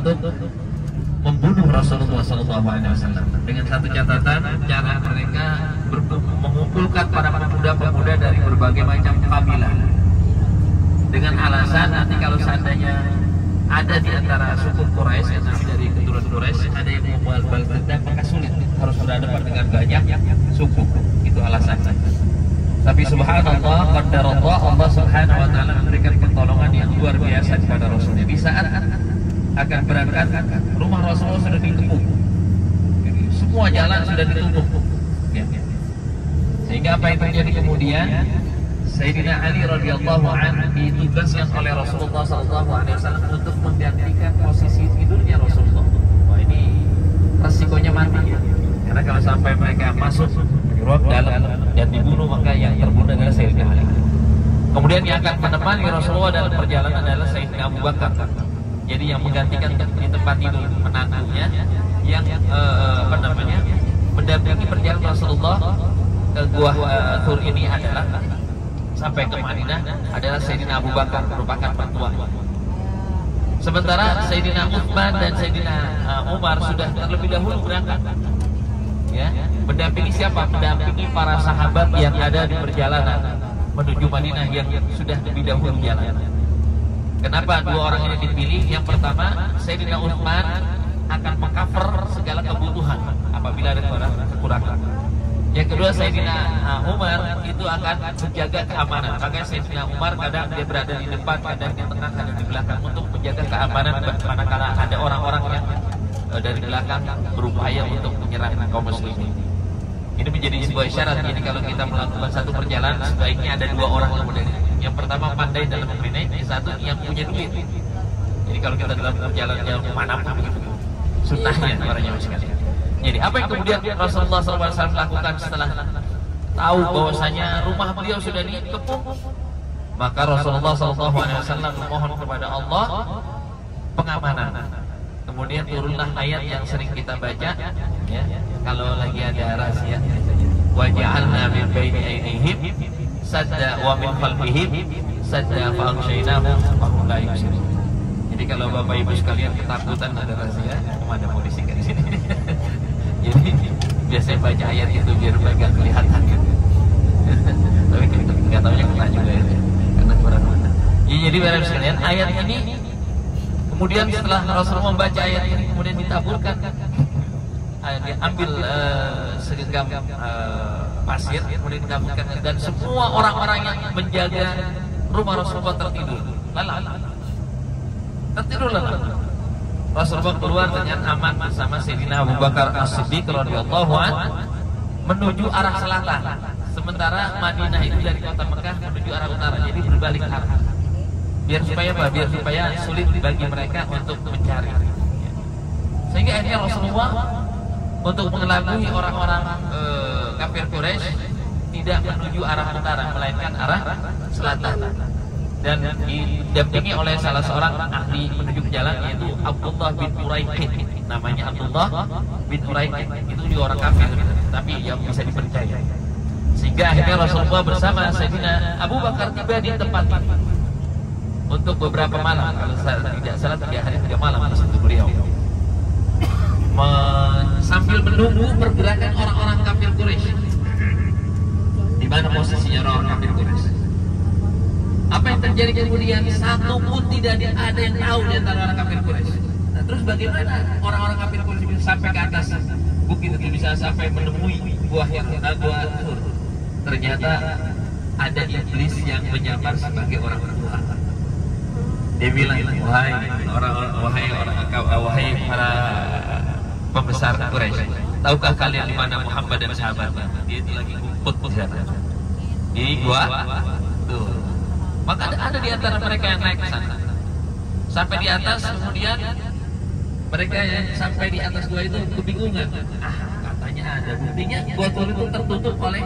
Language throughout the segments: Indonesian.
untuk membunuh Rasulullah SAW dengan satu catatan, cara mereka mengumpulkan para pemuda-pemuda dari berbagai macam kabilah dengan alasan nanti kalau seandainya ada di antara suku Quraisy yang masih dari keturunan Quraisy ada yang mau balas dendam, maka sulit, harus berhadapan dengan banyak suku. Itu alasannya. Tapi subhanallah, qadarullah, Allah subhanahu wa ta'ala memberikan pertolongan yang luar biasa kepada Rasulnya. Di saat akan berangkat, rumah Rasulullah sudah ditutup, semua jalan sudah ditutup ya. Sehingga apa yang terjadi kemudian, Sayyidina Ali radhiyallahu anhu ditugaskan oleh Rasulullah SAW untuk menggantikan posisi tidurnya Rasulullah. Wah, ini resikonya mati ya, karena kalau sampai mereka masuk di ruang dalam dan dibunuh, maka yang terbunuh adalah Sayyidina Ali. Kemudian yang akan menemani Rasulullah dalam perjalanan adalah Sayyidina Abu Bakar. Jadi yang menggantikan di tempat tidur menantunya yang mendampingi perjalanan Rasulullah ke Gua Thur ini adalah sampai ke Madinah adalah Sayyidina Abu Bakar, merupakan mertua. Sementara Sayyidina Utsman dan Sayyidina Umar sudah terlebih dahulu berangkat. Ya, mendampingi siapa? Mendampingi para sahabat yang ada di perjalanan menuju Madinah yang sudah lebih dahulu jalan. Kenapa dua orang ini dipilih? Yang pertama, Sayyidina Utsman akan mengcover segala kebutuhan apabila ada kekurangan. Yang kedua, Sayyidina Umar itu akan menjaga keamanan. Makanya Sayyidina Umar kadang dia berada di depan, kadang di tengah, kadang di belakang untuk menjaga keamanan manakala ada orang-orang yang dari belakang berupaya untuk menyerang kaum muslimin. Ini menjadi sebuah isyarat. Jadi kalau kita melakukan satu perjalanan, sebaiknya ada dua orang kemudian. Yang pertama pandai dalam memanage, yang satu yang punya duit. Jadi kalau kita dalam perjalanan jauh manapun begitu, sunnahnya para jamaah sekalian. Jadi apa yang kemudian Rasulullah SAW lakukan setelah tahu bahwasanya rumah beliau sudah dikepung? Maka Rasulullah SAW memohon kepada Allah pengamanan. Kemudian turunlah ayat yang sering kita baca, ya, kalau lagi ada rahasia, wa ja'alna min baini aydihim sadda wa min khalfihim sadda fa aghshaynahum fa hum la yubsirun. Jadi kalau Bapak Ibu sekalian ketakutan ada rahasia, ada polisi kan di sini. Jadi biasanya baca ayat itu biar agak kelihatan gitu. Tapi nggak tahunya kena juga ya, karena kurang mana. Ya, jadi Bapak Ibu sekalian, ayat ini kemudian setelah Rasulullah membaca ayat ini kemudian ditaburkan, diambil segenggam pasir, kemudian ditaburkan dan semua orang-orang yang menjaga rumah Rasulullah tertidur lelap. Rasulullah keluar dengan aman bersama Sayyidina Abu Bakar As-Siddiq radhiyallahu anhu menuju arah selatan. Sementara Madinah itu dari kota Mekah menuju arah utara, jadi berbalik arah. Biar supaya apa? Biar supaya sulit bagi mereka untuk mencari. Sehingga akhirnya Rasulullah untuk mengelabui orang-orang kafir Quraisy tidak menuju arah utara, melainkan arah selatan. Dan didampingi oleh salah seorang ahli penunjuk jalan, yaitu Abdullah bin Uraiqid. Namanya Abdullah bin Uraiqid. Itu juga orang kafir, tapi yang bisa dipercaya. Sehingga akhirnya Rasulullah bersama Sayyidina Abu Bakar tiba di tempat ini untuk beberapa malam, kalau tidak salah 3 hari 3 malam di situ beliau sambil menunggu pergerakan orang-orang kafir Quraisy. Di mana posisinya orang kafir Quraisy? Apa yang terjadi kemudian? Satu pun tidak ada yang tahu di antara orang kafir Quraisy. Nah, terus bagaimana orang-orang kafir Quraisy bisa sampai ke atas bukit itu, bisa sampai menemui Gua Thur? Ternyata ada iblis yang menyamar sebagai orang berdoa. Dia bilang, wahai para pembesar Quraisy, tahukah kalian di mana Muhammad dan sahabatnya? Dia itu lagi ngumpet di sana, di Gua Thur. Maka ada di antara mereka yang naik ke sana. Sampai di atas, kemudian mereka yang sampai di atas gua itu kebingungan. Katanya ada, buktinya Gua Thur itu tertutup oleh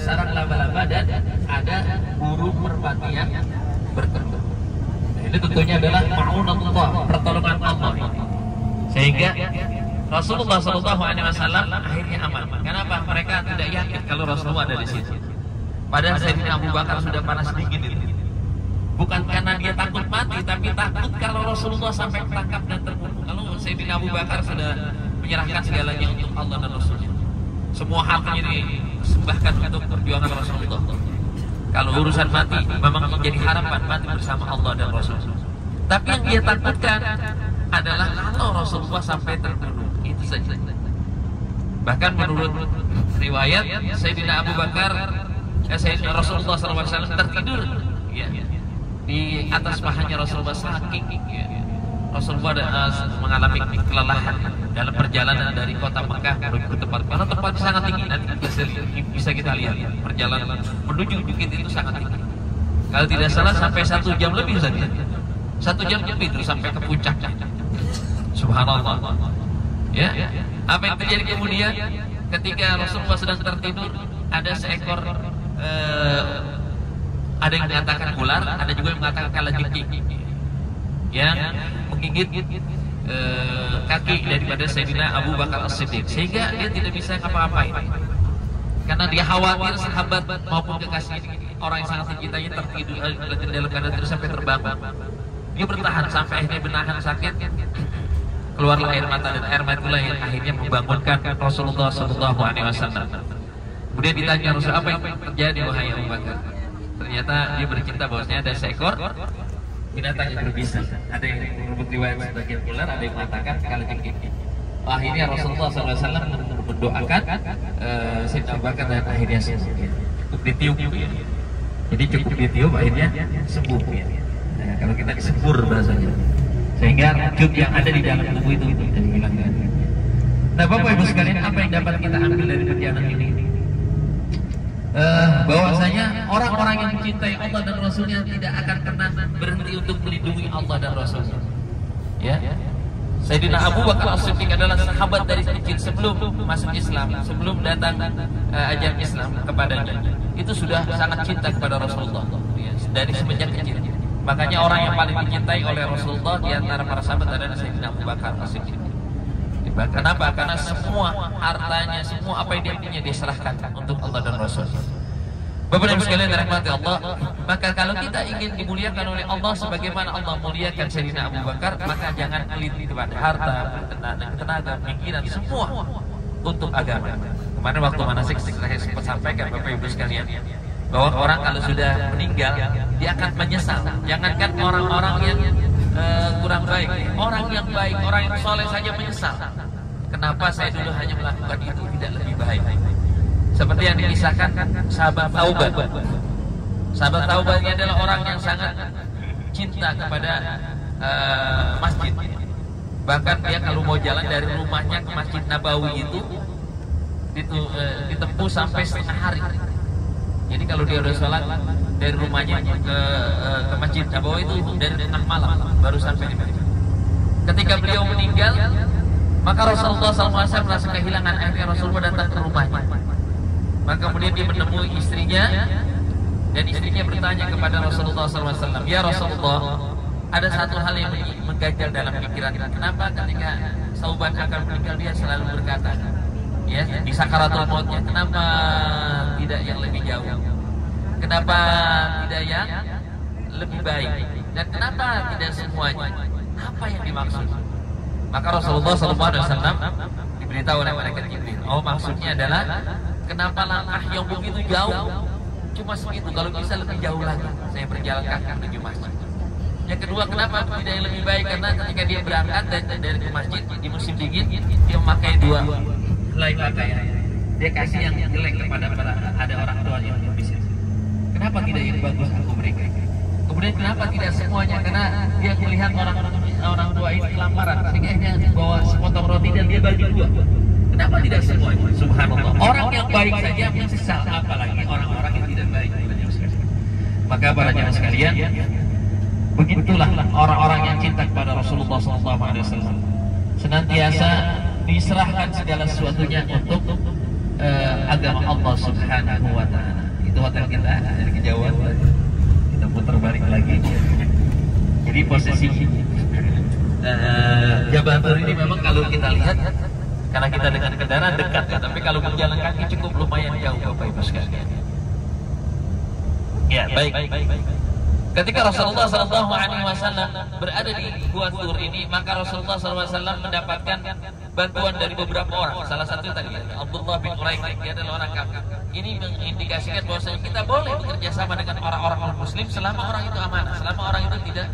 sarang laba-laba dan ada burung merpati yang bertelur. Ini tentunya adalah ma'unatullah, pertolongan Allah. Sehingga Rasulullah SAW akhirnya aman. Kenapa? Mereka tidak yakin kalau Rasulullah ada di situ. Padahal Sayyidina Abu Bakar sudah panas dingin itu. Bukan karena dia takut mati, tapi takut kalau Rasulullah sampai tertangkap dan terbunuh. Kalau Sayyidina Abu Bakar sudah menyerahkan segalanya untuk Allah dan Rasulnya, semua hartanya disembahkan untuk perjuangan Rasulullah. Kalau urusan mati, memang menjadi harapan mati bersama Allah dan Rasul. Tapi yang dia takutkan adalah kalau Rasulullah sampai terbunuh, itu saja. Bahkan menurut riwayat Sayyidina Abu Bakar, Sayyidina Rasulullah SAW tertidur ya, di atas pahanya Rasulullah, saking ya, Rasulullah mengalami kelelahan dalam perjalanan dari kota Mekah menuju ke tempat, karena tempatnya sangat tinggi. Nanti bisa kita lihat perjalanan menuju bukit itu sangat tinggi. Kalau tidak salah sampai 1 jam lebih saja, 1 jam lebih itu sampai ke puncaknya. Subhanallah. Ya, apa yang terjadi kemudian ketika Rasulullah sedang tertidur, ada seekor ada yang mengatakan ular, ada juga yang mengatakan kalajengking yang menggigit kaki daripada Sayyidina Abu Bakar As-Siddiq, sehingga dia tidak bisa ngapa-ngapain karena dia khawatir sahabat maupun kekasih orang yang sangat dicintai tertidur dalam keadaan terus sampai terbangun. Dia bertahan sampai akhirnya menahan sakit, keluarlah air mata, dan air mata itulah yang akhirnya membangunkan Rasulullah SAW. Kemudian ditanya Rasul, apa yang terjadi wahai Abu Bakar? Ternyata dia bercerita bahwasanya ada seekor binatang yang berbisa. Ada yang menurut riwayat sebagian ular, ada yang mengatakan kalajengking. Akhirnya Rasulullah SAW mendoakan Sayyidina Abu Bakar dan akhirnya sembuh. Cukup ditiup ya. Jadi cukup ditiup akhirnya sembuh ya. Nah, kalau kita disembur bahasanya, sehingga racun yang ada di dalam tubuh itu dihilangkan. Nah, Bapak Ibu sekalian, apa yang dapat kita ambil dari perjalanan ini? Bahwasanya orang-orang yang mencintai Allah dan Rasulnya tidak akan pernah berhenti untuk melindungi Allah dan Rasulnya. Ya, Sayyidina Abu Bakar As-Siddiq adalah sahabat dari kecil, sebelum masuk Islam, sebelum datang ajaran Islam kepadanya, itu sudah sangat cinta kepada Rasulullah ya, dari semenjak kecil. Makanya orang yang paling dicintai oleh Rasulullah di antara para sahabat adalah Sayyidina Abu Bakar As-Siddiq. Kenapa? Karena semua hartanya, semua apa yang dia punya dia serahkan untuk Allah dan Rasul. Bapak Ibu sekalian dirahmati Allah, maka kalau kita ingin dimuliakan oleh Allah sebagaimana Allah muliakan Sayyidina Abu Bakar, maka jangan pelit kepada harta, tenaga, pikiran, semua untuk agama. Kemarin waktu manasik saya sempat sampaikan Bapak Ibu sekalian, bahwa orang kalau sudah meninggal dia akan menyesal. Jangankan orang-orang yang kurang baik, orang yang baik, orang yang soleh saja menyesal. Kenapa saya dulu hanya melakukan itu, tidak lebih baik? Seperti yang dikisahkan sahabat Taubat. Sahabat Taubat ini adalah orang yang sangat cinta kepada masjid. Bahkan dia kalau mau jalan dari rumahnya ke Masjid Nabawi itu ditempuh sampai setengah hari. Jadi kalau dia udah sholat dari rumahnya ke Masjid Nabawi itu dari tengah malam baru sampai di Masjid. Ketika beliau meninggal, maka Rasulullah SAW merasa kehilangan. Akhirnya Rasulullah datang ke rumahnya. Maka kemudian dia menemui istrinya, dan istrinya bertanya kepada Rasulullah SAW, ya Rasulullah, ada satu hal yang mengganjal dalam pikiran. Kenapa ketika Sauban akan meninggal dia selalu berkata, ya di sakaratul mautnya, kenapa tidak yang lebih jauh? Kenapa tidak yang lebih baik? Dan kenapa tidak semuanya? Apa yang dimaksud? Maka Rasulullah SAW diberitahu oleh malaikat Jibril, oh maksudnya adalah kenapa langkah yang begitu jauh cuma segitu, kalau bisa lebih jauh lagi saya berjalan kaki menuju masjid. Yang kedua, kenapa tidak yang lebih baik? Karena ketika dia berangkat dari ke masjid di musim dingin, dia memakai 2 helai pakaian. Dia kasih yang jelek kepada ada orang tua yang bisa. Kenapa tidak yang bagus aku berikan? Kemudian kenapa tidak semuanya? Karena dia melihat orang tua ini kelaparan, sehingga dia bawa sepotong roti dan dia bagi 2. Kenapa tidak semuanya? Subhanallah. Orang yang baik saja menyesal, apalagi orang-orang yang tidak baik. Maka para jemaah sekalian, begitulah orang-orang yang cinta kepada Rasulullah SAW. Senantiasa diserahkan segala sesuatunya untuk agama Allah Subhanahu wa Ta'ala. Itu hotel kita dari kejauhan. Kita putar balik lagi. Jadi posisi Jabatur ini memang kalau kita lihat, karena kita dengan kendaraan dekat, tapi kalau berjalan kaki cukup lumayan jauh Bapak Ibu sekalian. Ya, baik. Ketika Rasulullah SAW berada di Gua Tur ini, maka Rasulullah SAW mendapatkan bantuan dari beberapa orang. Salah satu tadi Abdullah bin Uraiqah, dia adalah orang kafir. Ini mengindikasikan bahwasanya kita boleh bekerja sama dengan orang-orang Muslim selama orang itu amanah, selama orang itu tidak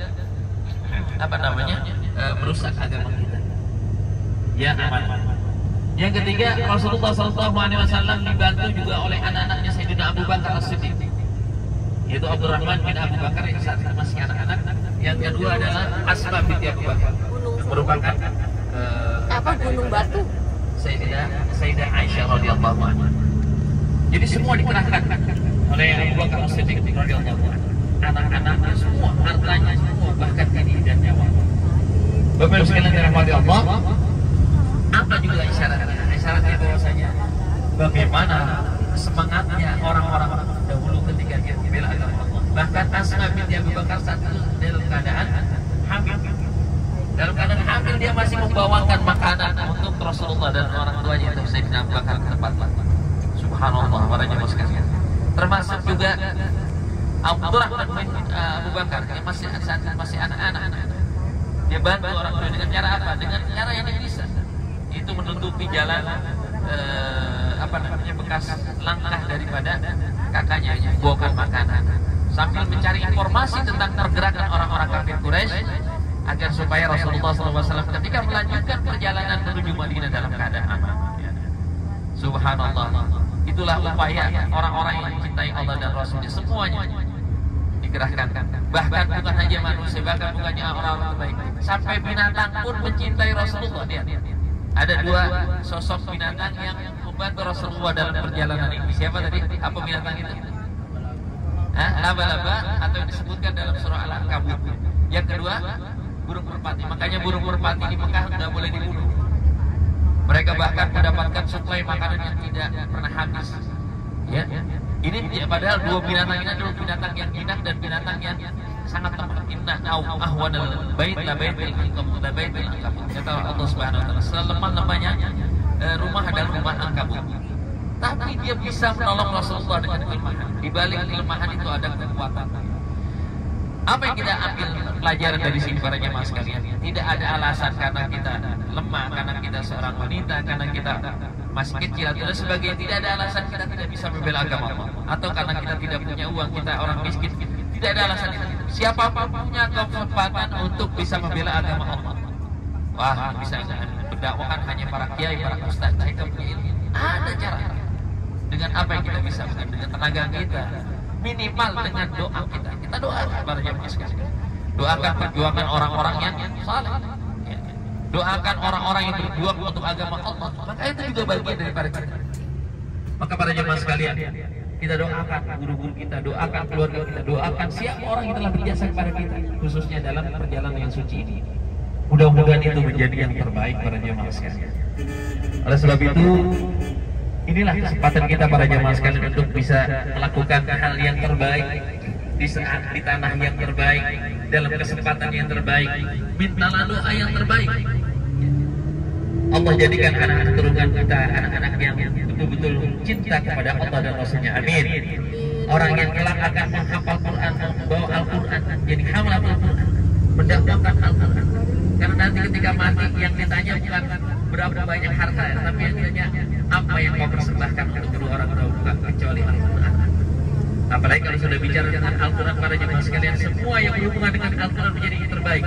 merusak agama kita. Ya, aman. Yang ketiga, Rasulullah SAW dibantu juga oleh anak-anaknya Sayyidina Abu Bakar As-Siddiq, yaitu Abdurrahman bin Abu Bakar yang saat itu masih anak-anak. Yang kedua adalah Asma binti Abu Bakar, merupakan gunung batu Sayyidah Aisyah radhiyallahu anha. Jadi semua dikerahkan oleh Abu Bakar As-Siddiq radhiyallahu anhu. Anak-anaknya semua, hartanya semua, bahkan diri dan nyawa. Bapak Ibu sekalian dirahmati Allah, apa juga isyaratnya? Isyaratnya bahwasanya bagaimana semangatnya orang-orang dahulu ketika dia membela agama Allah. Bahkan Asma binti Abu Bakar saat itu dalam keadaan hamil. Dalam keadaan hamil dia masih membawakan makanan untuk Rasulullah dan orang tuanya untuk Sayyidina Abu Bakar ke tempat. Subhanallah, para jemaah sekalian. Termasuk juga Abdurrahman bin Abu Bakar yang masih anak-anak. Dia bantu orang tua dengan cara apa? Dengan cara yang dia bisa. Itu menutupi jalan bekas langkah daripada kakaknya yang bawakan makanan, sambil mencari informasi tentang pergerakan orang-orang kafir Quraisy agar supaya Rasulullah SAW ketika melanjutkan perjalanan menuju Madinah dalam keadaan aman. Subhanallah, itulah upaya orang-orang yang mencintai Allah dan Rasulnya, semuanya dikerahkan. Bahkan bukan hanya manusia, bahkan bukan hanya orang-orang terbaik, sampai binatang pun mencintai Rasulullah. Ada dua sosok binatang yang membantu Rasulullah dalam perjalanan ini. Siapa tadi? Apa binatang itu? Laba-laba, atau yang disebutkan dalam surah Al-Ankabut. Yang kedua, burung merpati. Makanya burung merpati di Mekah tidak boleh dibunuh. Mereka bahkan mendapatkan suplai makanan yang tidak pernah habis. Ya, ini padahal dua binatang ini adalah binatang yang jinak dan binatang yang sangat lemah. Inna ahwanal bait la baitil ankabut, la baitil ankabut. Kata Allah Subhanahu wa taala, selemah-lemahnya rumah adalah rumah ankabut. Tapi dia bisa menolong Rasulullah dengan kelemahan. Di balik kelemahan itu ada kekuatan. Apa yang kita ambil pelajaran dari sini para jemaah sekalian? Tidak ada alasan karena kita lemah, karena kita seorang wanita, karena kita masih kecil atau sebagainya. Tidak ada alasan kita tidak bisa membela agama Allah, atau karena kita tidak punya uang, kita orang miskin. Tidak ada alasan itu. Siapapun punya kesempatan untuk bisa membela agama Allah. Wah, bisa berdakwakan hanya para kiai, para ustaz. Kita punya ilmu. Ada cara. Dengan apa yang kita bisa, dengan tenaga kita, minimal dengan doa kita. Kita doa para jemaah sekalian. Doakan perjuangan orang-orang yang saleh. Doakan orang-orang yang berjuang untuk agama Allah. Maka itu juga bagian daripada kita. Maka para jemaah sekalian, kita doakan guru-guru kita, doakan keluarga kita, doakan siapa orang yang telah berjasa kepada kita, khususnya dalam perjalanan yang suci ini. Mudah-mudahan itu menjadi yang terbaik para jemaah sekalian. Oleh sebab itu, inilah kesempatan kita para jemaah sekalian untuk bisa melakukan hal yang terbaik di saat di tanah yang terbaik, dalam kesempatan yang terbaik. Mintalah doa yang terbaik. Allah jadikan anak-anak turunan kita anak-anak yang betul-betul cinta kepada Allah dan Rasulnya. Amin. Orang yang kelak akan menghafal Quran, membawa Al-Quran, jadi hamalatul Quran, mendakwakan Al-Quran. Karena nanti ketika mati yang ditanya bukan berapa banyak harta, tapi yang ditanya apa yang kau persembahkan untuk kedua orang tua kecuali Al-Quran. Apalagi kalau sudah bicara dengan Al-Quran para jemaah sekalian, semua yang berhubungan dengan Al-Quran menjadi yang terbaik.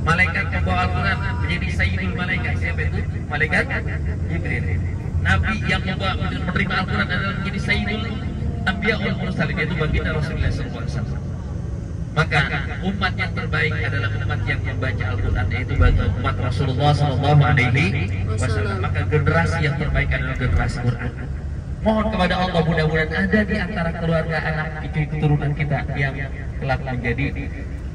Malaikat membawa Al-Quran menjadi Sayyidul Malaikat. Siapa itu? Malaikat Jibril. Nabi yang menerima Al-Quran adalah menjadi Sayyidul Anbiya wal Mursalin, yaitu baginda Rasulullah SAW. Maka umat yang terbaik adalah umat yang membaca Al-Quran, yaitu umat Rasulullah SAW. Maka generasi yang terbaik adalah generasi Quran. Mohon kepada Allah mudah-mudahan ada di antara keluarga anak cucu keturunan kita yang kelak menjadi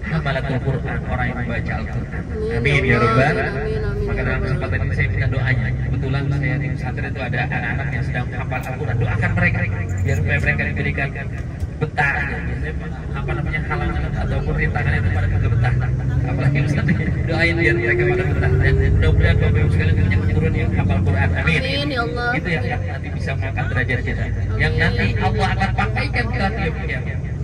hamalatul Quran, orang yang membaca Al-Quran. Amin ya Rabbal. Maka dalam kesempatan ini saya minta doanya. Kebetulan saya di pesantren itu ada anak-anak yang sedang menghafal Al-Quran. Doakan mereka biar mereka diberikan betah, halangan ataupun rintangan itu pada betah. Apalagi Ustaz, doain biar mereka pada betah. Dan mudah-mudahan Bapak Ibu sekalian punya keturunan yang hafal Quran. Amin. Ya Allah. Itu yang nanti bisa mengangkat derajat kita. Yang nanti Allah akan pakaikan kita tiap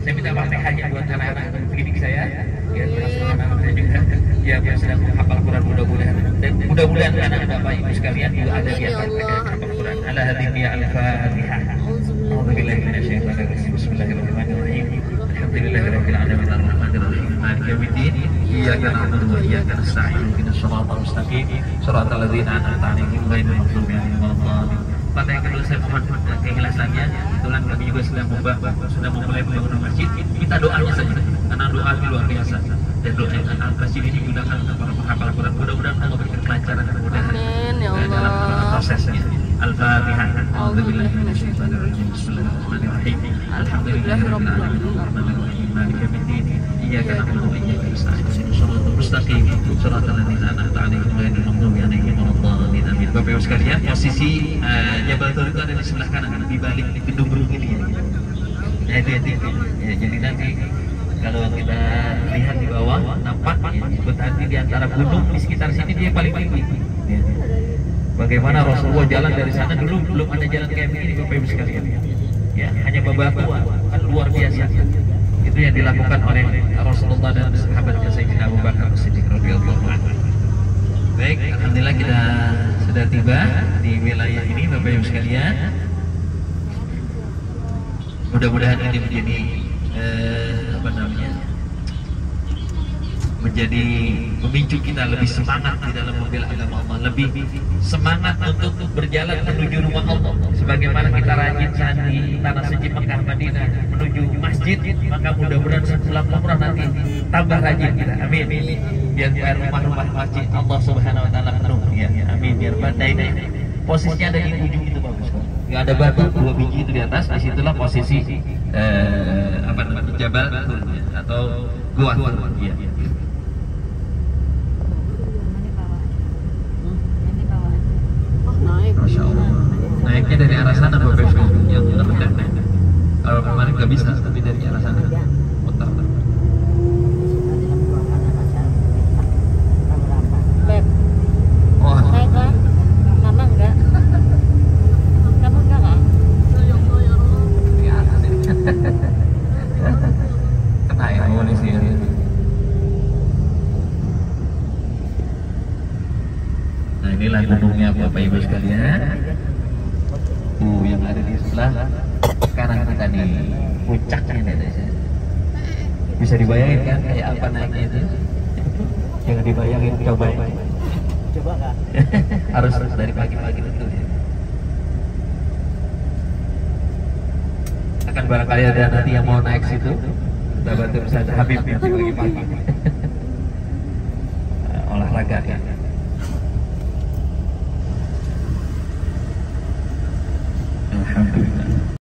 Saya minta Fatihahnya buat anak-anak pendidik saya, ya termasuk anak-anak juga yang sedang menghafal Quran, mudah-mudahan dan mudah-mudahan anak-anak Bapak Ibu sekalian juga ada di antara mereka yang menghafal Quran. Ala hadhihi al-Fatihah. A'udzubillahi minasyaitonir rajim. Bismillahirrahmanirrahim. Alhamdulillahirabbil alamin arrahmanir rahim. Maliki yaumiddin. Iyyaka na'budu wa iyyaka nasta'in. Ihdinas siratal mustaqim. Shiratal ladzina an'amta 'alaihim ghairil maghdubi 'alaihim waladdallin. Pada yang kedua saya mohon keikhlasannya. Kebetulan kami juga sudah memulai pembangunan masjid. Minta doanya saja karena doa itu luar biasa. Dan doa masjid ini digunakan untuk para penghafal Quran. Mudah-mudahan Allah berikan kelancaran dan kemudahan dalam prosesnya. Al-Fatihah. A'udzubillahi minasyaitonir rajim. Bismillahirrahmanirrahim. Alhamdulillahirabbil alamin arrahmanir rahim. Maliki yaumiddin. Iyyaka na'budu wa iyyaka nasta'in. Shiratal mustaqim. Shiratal ladzina an'amta 'alaihim ghairil maghdubi 'alaihim waladdallin. Amin. Bapak Ibu sekalian, posisi Jabal Tur itu ada di sebelah kanan, di balik gedung gedung ini ya. Ya itu ya, jadi nanti kalau kita lihat di bawah nampak ya, berarti di antara gunung di sekitar sini dia paling tinggi. Ya. Bagaimana Rasulullah jalan dari sana dulu belum ada jalan kayak begini Bapak Ibu sekalian. Ya, hanya bebatuan, kan luar biasa. Itu yang dilakukan oleh Rasulullah dan sahabatnya Sayyidina Abu Bakar Siddiq radhiyallahu anhu. Baik, alhamdulillah kita sudah tiba di wilayah ini Bapak Ibu sekalian. Mudah-mudahan ini menjadi menjadi memicu kita lebih semangat di dalam membela agama Allah, lebih semangat untuk berjalan menuju rumah Allah. Sebagaimana kita rajin saat di tanah suci Mekah Madinah menuju masjid, maka mudah-mudahan setelah umrah nanti tambah rajin kita. Amin. Biar rumah-rumah masjid Allah Subhanahu Wa Taala penuh. Ya, amin. Biar badai ini posisinya ada di ujung itu bagus. Nggak ada batu 2 biji itu di atas. Disitulah posisi Jabal Tur atau Gua Tur. Ya. Masya Allah. Naiknya dari arah sana Bapak Ibu yang rendah. Kalau kemarin nggak bisa, tapi dari arah sana muter. Oh. Naik lah. Mama enggak. Kamu enggak kan? Kena ya amunisi ya. Nah inilah gunungnya Bapak Ibu sekalian. Yang ada di sebelah kanan kita nih, puncaknya nih. Bisa dibayangin kan kayak apa naiknya itu? Jangan dibayangin, coba. Coba nggak? harus dari pagi-pagi itu ya. Akan barangkali ada nanti yang mau naik situ, kita bantu Ustaz Habib nanti pagi-pagi. Olahraga ya. Alhamdulillah.